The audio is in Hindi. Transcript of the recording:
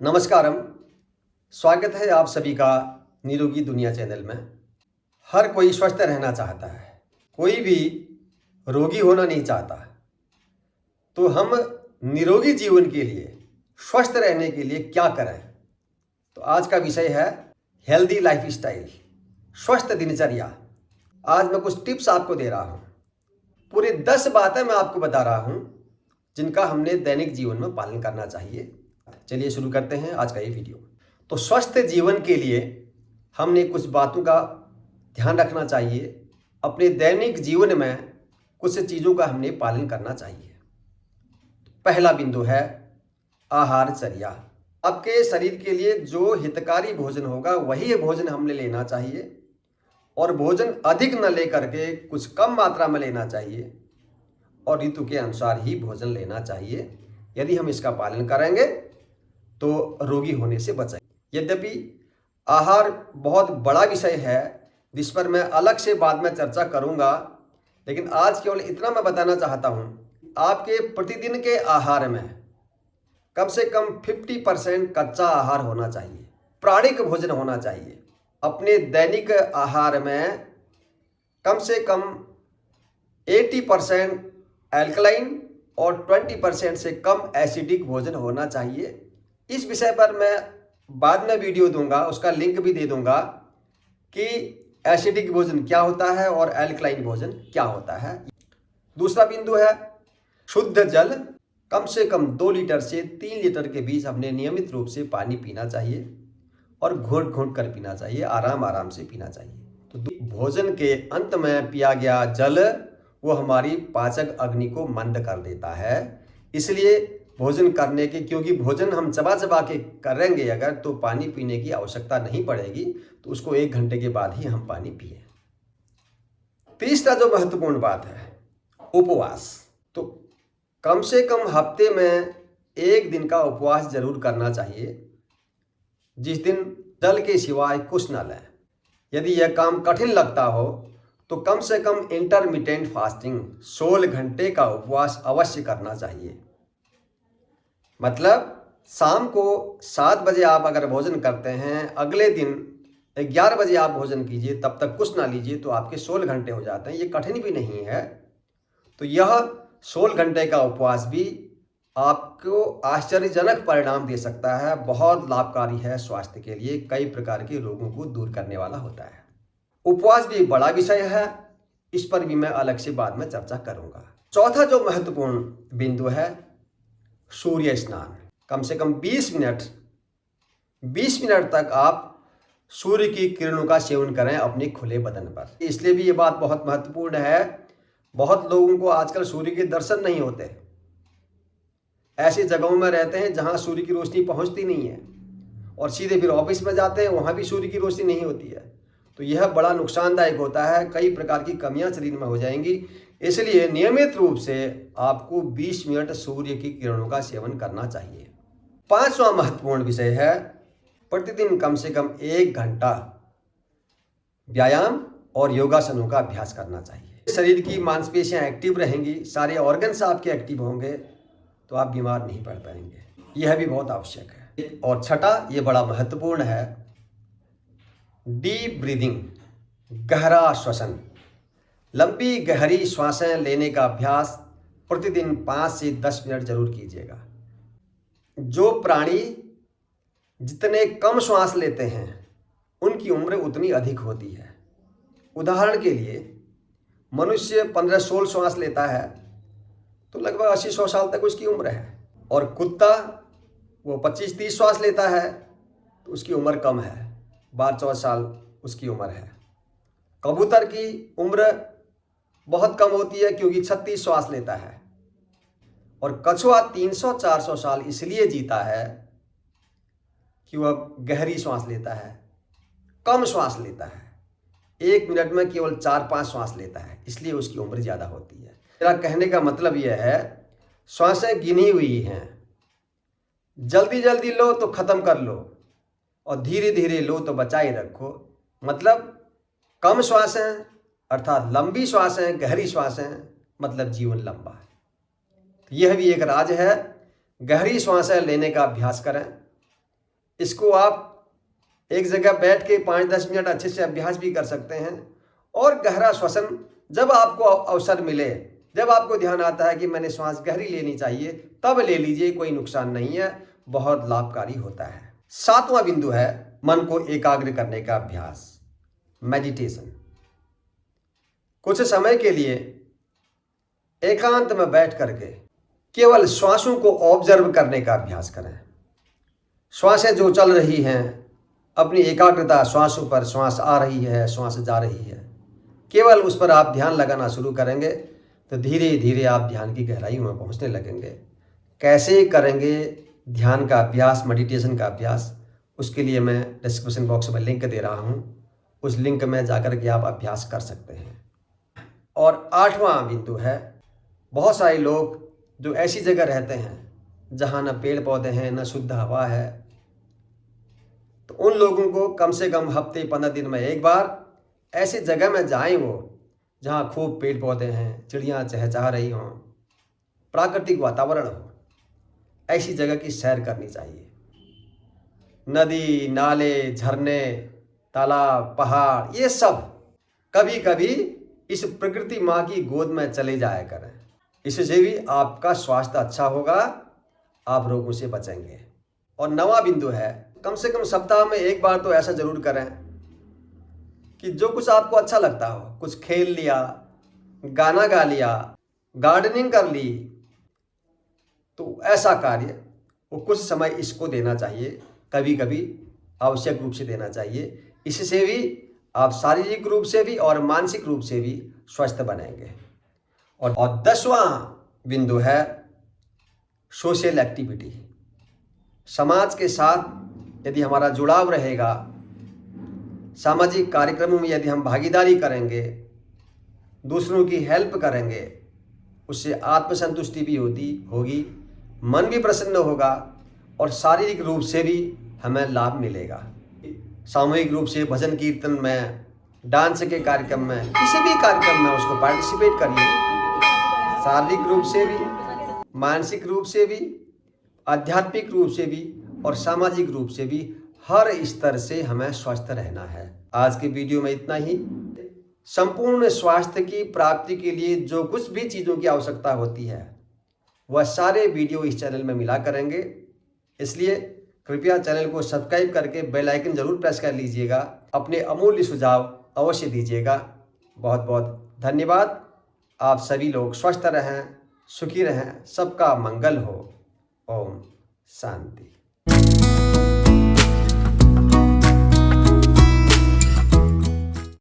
नमस्कारम। स्वागत है आप सभी का निरोगी दुनिया चैनल में। हर कोई स्वस्थ रहना चाहता है, कोई भी रोगी होना नहीं चाहता। तो हम निरोगी जीवन के लिए, स्वस्थ रहने के लिए क्या करें? तो आज का विषय है हेल्दी लाइफ स्टाइल, स्वस्थ दिनचर्या। आज मैं कुछ टिप्स आपको दे रहा हूँ। पूरे 10 बातें मैं आपको बता रहा हूँ जिनका हमने दैनिक जीवन में पालन करना चाहिए। चलिए शुरू करते हैं आज का ये वीडियो। तो स्वस्थ जीवन के लिए हमने कुछ बातों का ध्यान रखना चाहिए। अपने दैनिक जीवन में कुछ चीज़ों का हमने पालन करना चाहिए। पहला बिंदु है आहारचर्या। आपके शरीर के लिए जो हितकारी भोजन होगा वही भोजन हमने लेना चाहिए, और भोजन अधिक न लेकर के कुछ कम मात्रा में लेना चाहिए, और ऋतु के अनुसार ही भोजन लेना चाहिए। यदि हम इसका पालन करेंगे तो रोगी होने से बचेंगे। यद्यपि आहार बहुत बड़ा विषय है जिस पर मैं अलग से बाद में चर्चा करूंगा, लेकिन आज केवल इतना मैं बताना चाहता हूं, आपके प्रतिदिन के आहार में कम से कम 50% कच्चा आहार होना चाहिए, प्राणिक भोजन होना चाहिए। अपने दैनिक आहार में कम से कम 80% एल्कलाइन और 20% से कम एसिडिक भोजन होना चाहिए। इस विषय पर मैं बाद में वीडियो दूंगा, उसका लिंक भी दे दूंगा कि एसिडिक भोजन क्या होता है और एल्कलाइन भोजन क्या होता है। दूसरा बिंदु है शुद्ध जल। कम से कम 2 लीटर से 3 लीटर के बीच हमने नियमित रूप से पानी पीना चाहिए, और घोंट घोंट कर पीना चाहिए, आराम आराम से पीना चाहिए। तो भोजन के अंत में पिया गया जल वो हमारी पाचक अग्नि को मंद कर देता है। इसलिए भोजन करने के, क्योंकि भोजन हम चबा चबा के करेंगे अगर, तो पानी पीने की आवश्यकता नहीं पड़ेगी, तो उसको 1 घंटे के बाद ही हम पानी पिए। तीसरा जो महत्वपूर्ण बात है उपवास। तो कम से कम हफ्ते में 1 दिन का उपवास जरूर करना चाहिए, जिस दिन जल के सिवाय कुछ न लें। यदि यह काम कठिन लगता हो तो कम से कम इंटरमिटेंट फास्टिंग 16 घंटे का उपवास अवश्य करना चाहिए। मतलब शाम को 7 बजे आप अगर भोजन करते हैं, अगले दिन 11 बजे आप भोजन कीजिए, तब तक कुछ ना लीजिए, तो आपके 16 घंटे हो जाते हैं। ये कठिन भी नहीं है। तो यह 16 घंटे का उपवास भी आपको आश्चर्यजनक परिणाम दे सकता है, बहुत लाभकारी है स्वास्थ्य के लिए, कई प्रकार के रोगों को दूर करने वाला होता है। उपवास भी बड़ा विषय है, इस पर भी मैं अलग से बाद में चर्चा करूंगा। चौथा जो महत्वपूर्ण बिंदु है सूर्य स्नान। कम से कम 20 मिनट तक आप सूर्य की किरणों का सेवन करें अपने खुले बदन पर। इसलिए भी ये बात बहुत महत्वपूर्ण है, बहुत लोगों को आजकल सूर्य के दर्शन नहीं होते। ऐसी जगहों में रहते हैं जहां सूर्य की रोशनी पहुंचती नहीं है, और सीधे फिर ऑफिस में जाते हैं, वहां भी सूर्य की रोशनी नहीं होती है। तो यह बड़ा नुकसानदायक होता है, कई प्रकार की कमियां शरीर में हो जाएंगी। इसलिए नियमित रूप से आपको 20 मिनट सूर्य की किरणों का सेवन करना चाहिए। पांचवा महत्वपूर्ण विषय है प्रतिदिन कम से कम 1 घंटा व्यायाम और योगासनों का अभ्यास करना चाहिए। शरीर की मांसपेशियां एक्टिव रहेंगी, सारे ऑर्गन्स आपके एक्टिव होंगे, तो आप बीमार नहीं पड़ पाएंगे। यह भी बहुत आवश्यक है। और छठा, ये बड़ा महत्वपूर्ण है, डीप ब्रीदिंग, गहरा श्वसन। लंबी गहरी श्वासें लेने का अभ्यास प्रतिदिन 5 से 10 मिनट जरूर कीजिएगा। जो प्राणी जितने कम श्वास लेते हैं उनकी उम्र उतनी अधिक होती है। उदाहरण के लिए मनुष्य 15-16 श्वास लेता है तो लगभग 80-100 साल तक उसकी उम्र है, और कुत्ता वो 25-30 श्वास लेता है तो उसकी उम्र कम है, 12-14 साल उसकी उम्र है। कबूतर की उम्र बहुत कम होती है क्योंकि 36 श्वास लेता है, और कछुआ 300-400 साल इसलिए जीता है कि वह गहरी श्वास लेता है, कम श्वास लेता है, 1 मिनट में केवल 4-5 श्वास लेता है, इसलिए उसकी उम्र ज़्यादा होती है। मेरा कहने का मतलब यह है, श्वासें गिनी हुई हैं, जल्दी जल्दी लो तो ख़त्म कर लो, और धीरे धीरे लो तो बचाए रखो। मतलब कम श्वासें अर्थात लंबी श्वासें, गहरी श्वासें, मतलब जीवन लंबा है। यह भी एक राज है, गहरी श्वासें लेने का अभ्यास करें। इसको आप एक जगह बैठ के 5-10 मिनट अच्छे से अभ्यास भी कर सकते हैं। और गहरा श्वसन जब आपको अवसर मिले, जब आपको ध्यान आता है कि मैंने श्वास गहरी लेनी चाहिए, तब ले लीजिए, कोई नुकसान नहीं है, बहुत लाभकारी होता है। 7वां बिंदु है मन को एकाग्र करने का अभ्यास, मेडिटेशन। कुछ समय के लिए एकांत में बैठ करके केवल श्वासों को ऑब्जर्व करने का अभ्यास करें। श्वासें जो चल रही हैं, अपनी एकाग्रता श्वासों पर, श्वास आ रही है, श्वास जा रही है, केवल उस पर आप ध्यान लगाना शुरू करेंगे तो धीरे धीरे आप ध्यान की गहराई में पहुंचने लगेंगे। कैसे करेंगे ध्यान का अभ्यास, मेडिटेशन का अभ्यास, उसके लिए मैं डिस्क्रिप्शन बॉक्स में लिंक दे रहा हूं, उस लिंक में जाकर के आप अभ्यास कर सकते हैं। और 8वां बिंदु है, बहुत सारे लोग जो ऐसी जगह रहते हैं जहां न पेड़ पौधे हैं, न शुद्ध हवा है, तो उन लोगों को कम से कम हफ्ते 15 दिन में एक बार ऐसी जगह में जाएं वो जहाँ खूब पेड़ पौधे हैं, चिड़ियाँ चहचहा रही हों, प्राकृतिक वातावरण हो, ऐसी जगह की सैर करनी चाहिए। नदी, नाले, झरने, तालाब, पहाड़, ये सब कभी कभी इस प्रकृति माँ की गोद में चले जाया करें। इससे भी आपका स्वास्थ्य अच्छा होगा, आप रोगों से बचेंगे। और 9वां बिंदु है, कम से कम सप्ताह में एक बार तो ऐसा जरूर करें कि जो कुछ आपको अच्छा लगता हो, कुछ खेल लिया, गाना गा लिया, गार्डनिंग कर ली, तो ऐसा कार्य वो कुछ समय इसको देना चाहिए, कभी कभी आवश्यक रूप से देना चाहिए। इससे भी आप शारीरिक रूप से भी और मानसिक रूप से भी स्वस्थ बनेंगे। और 10वां बिंदु है सोशल एक्टिविटी। समाज के साथ यदि हमारा जुड़ाव रहेगा, सामाजिक कार्यक्रमों में यदि हम भागीदारी करेंगे, दूसरों की हेल्प करेंगे, उससे आत्मसंतुष्टि भी होगी, मन भी प्रसन्न होगा और शारीरिक रूप से भी हमें लाभ मिलेगा। सामूहिक रूप से भजन कीर्तन में, डांस के कार्यक्रम में, किसी भी कार्यक्रम में उसको पार्टिसिपेट करिए। शारीरिक रूप से भी, मानसिक रूप से भी, आध्यात्मिक रूप से भी और सामाजिक रूप से भी, हर स्तर से हमें स्वस्थ रहना है। आज के वीडियो में इतना ही। संपूर्ण स्वास्थ्य की प्राप्ति के लिए जो कुछ भी चीज़ों की आवश्यकता होती है वह सारे वीडियो इस चैनल में मिला करेंगे, इसलिए कृपया चैनल को सब्सक्राइब करके बेल आइकन जरूर प्रेस कर लीजिएगा। अपने अमूल्य सुझाव अवश्य दीजिएगा। बहुत बहुत धन्यवाद। आप सभी लोग स्वस्थ रहें, सुखी रहें, सबका मंगल हो। ओम शांति।